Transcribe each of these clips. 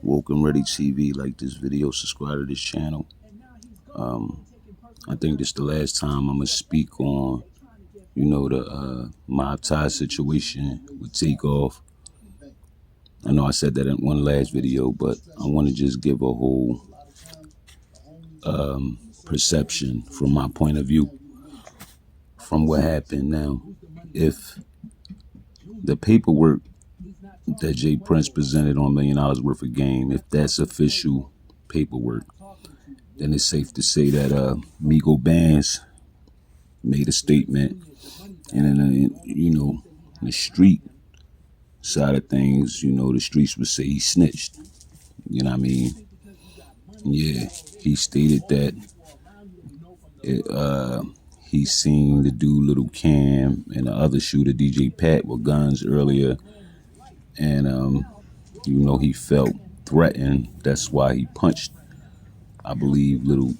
Woke and Ready TV. Like this video, subscribe to this channel. I think this the last time I'm gonna speak on, the mob tie situation with Takeoff. I know I said that in one last video, but I want to just give a whole perception from my point of view from what happened. Now, if the paperwork that Jay Prince presented on $1 million worth of game, if that's official paperwork, then it's safe to say that Migo Bands made a statement, and then the street side of things, the streets would say he snitched. You know what I mean? Yeah, he stated that he seen the dude Little Cam and the other shooter DJ Pat with guns earlier, and he felt threatened. That's why he punched, I believe, Little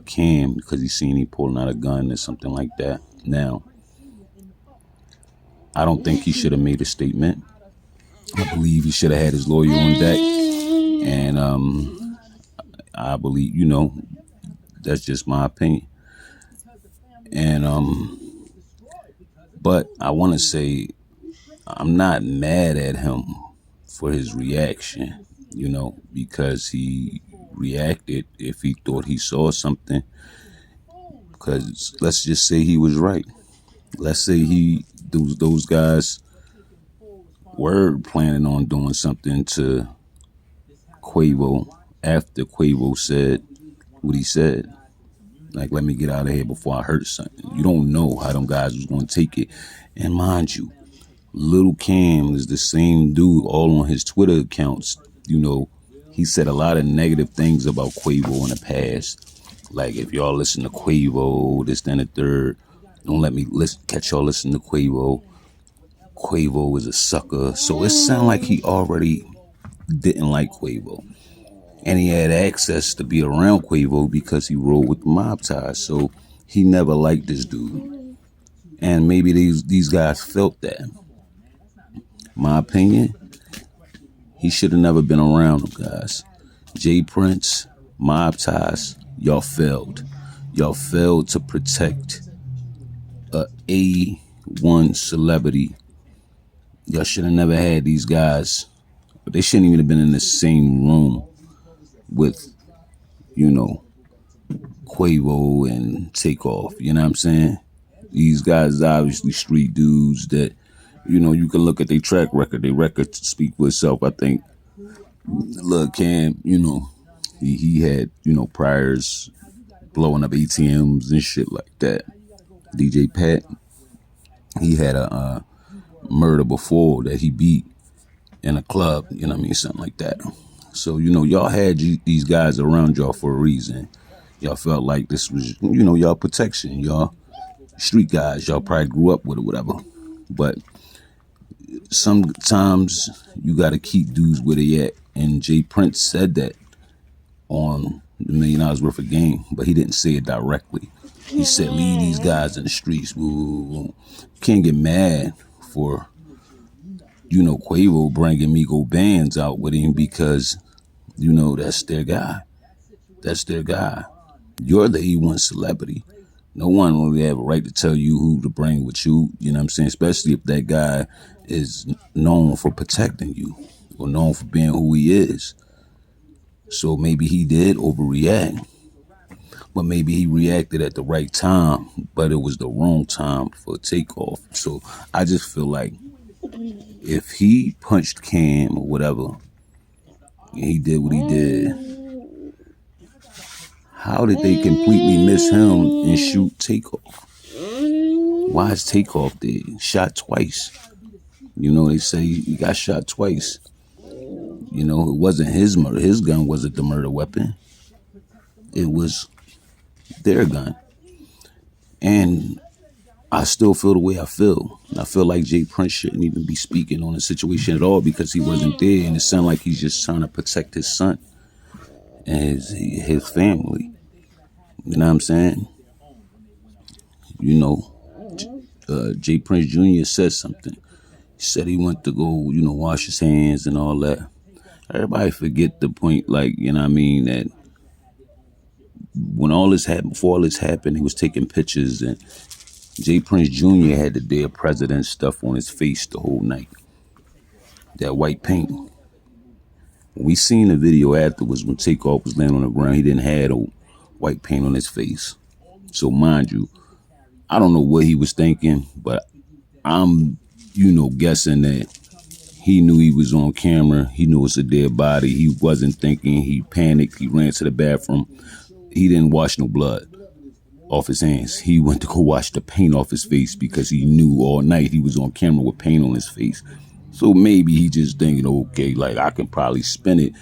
Cam, because he seen he pulling out a gun or something like that. Now, I don't think he should have made a statement. I believe he should have had his lawyer on deck, and I believe, that's just my opinion. And but I want to say I'm not mad at him for his reaction, because he reacted if he thought he saw something. Because let's just say he was right. Let's say those guys were planning on doing something to Quavo after Quavo said what he said. Like, let me get out of here before I hurt something. You don't know how them guys was going to take it. And mind you, Little Cam is the same dude all on his Twitter accounts. He said a lot of negative things about Quavo in the past. Like, if y'all listen to Quavo, this, then, the third, don't let me catch y'all listen to Quavo. Quavo is a sucker. So it sounded like he already didn't like Quavo. And he had access to be around Quavo because he rolled with the mob ties. So he never liked this dude. And maybe these guys felt that. My opinion, he should have never been around them guys. Jay Prince, mob ties, y'all failed. Y'all failed to protect a A1 celebrity. Y'all should have never had these guys. They shouldn't even have been in the same room with, Quavo and Takeoff. You know what I'm saying? These guys obviously street dudes that, you can look at their track record. Their record speak for itself. I think Lil Cam, he had, priors blowing up ATMs and shit like that. DJ Pat, he had a murder before that he beat in a club, something like that. So, y'all had these guys around y'all for a reason. Y'all felt like this was, y'all protection. Y'all street guys, y'all probably grew up with it, whatever. But sometimes you got to keep dudes where they at. And Jay Prince said that on the $1 million worth of game, but he didn't say it directly. He said, leave these guys in the streets. You can't get mad for Quavo bringing Migo Bands out with him because, that's their guy. That's their guy. You're the E1 celebrity. No one really have a right to tell you who to bring with you, you know what I'm saying? Especially if that guy is known for protecting you or known for being who he is. So maybe he did overreact, but maybe he reacted at the right time, but it was the wrong time for Takeoff. So I just feel like if he punched Cam or whatever, and he did what he did, how did they completely miss him and shoot Takeoff? Why is Takeoff dead? Shot twice. They say he got shot twice. It wasn't his murder. His gun wasn't the murder weapon. It was their gun. And I still feel the way I feel. I feel like Jay Prince shouldn't even be speaking on the situation at all because he wasn't there. And it sounds like he's just trying to protect his son and his family. You know what I'm saying? Jay Prince Jr. said something. He said he went to go, wash his hands and all that. Everybody forget the point, like, you know what I mean, that when all this happened, before all this happened, he was taking pictures, and J. Prince Jr. had the dead president stuff on his face the whole night. That white paint. When we seen the video afterwards, when Takeoff was laying on the ground, he didn't have the white paint on his face. So mind you, I don't know what he was thinking, but I'm, guessing that he knew he was on camera. He knew it's a dead body. He wasn't thinking. He panicked. He ran to the bathroom. He didn't wash no blood off his hands. He went to go wash the paint off his face because he knew all night he was on camera with paint on his face. So maybe he just thinking, okay, like I can probably spin it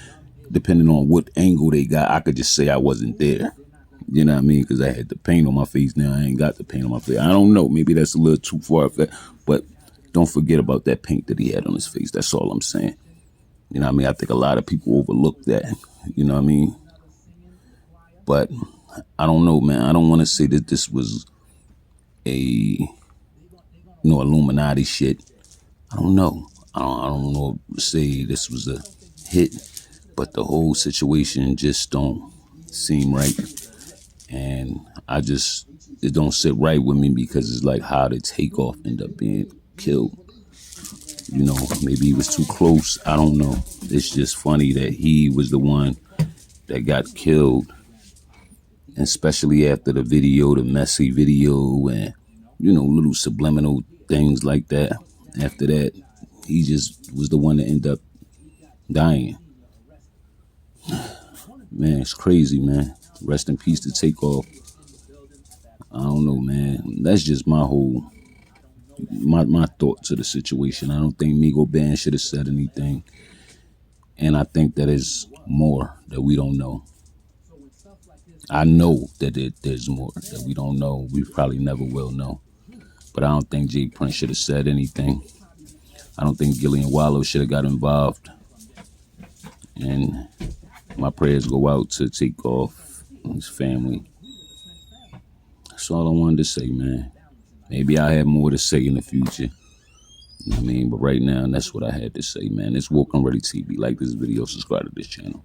depending on what angle they got. I could just say I wasn't there. You know what I mean? Because I had the paint on my face. Now I ain't got the paint on my face. I don't know. Maybe that's a little too far fetched. But don't forget about that paint that he had on his face. That's all I'm saying. You know what I mean? I think a lot of people overlook that. You know what I mean? But I don't know, man. I don't want to say that this was a, Illuminati shit. I don't know. I don't know. Say this was a hit, but the whole situation just don't seem right. And it don't sit right with me because it's like how did Takeoff end up being killed? Maybe he was too close. I don't know. It's just funny that he was the one that got killed, and especially after the video, the messy video, and little subliminal things like that. After that, he just was the one that ended up dying. Man, it's crazy, man. Rest in peace to Takeoff. I don't know, man. That's just my thought to the situation. I don't think Migo Band should have said anything. And I think that is more that we don't know. I know that there's more that we don't know. We probably never will know. But I don't think J. Prince should have said anything. I don't think Gillie and Wallo should have got involved. And my prayers go out to Takeoff and his family. That's all I wanted to say, man. Maybe I have more to say in the future. You know what I mean? But right now, that's what I had to say, man. It's Woke and Ready TV. Like this video, subscribe to this channel.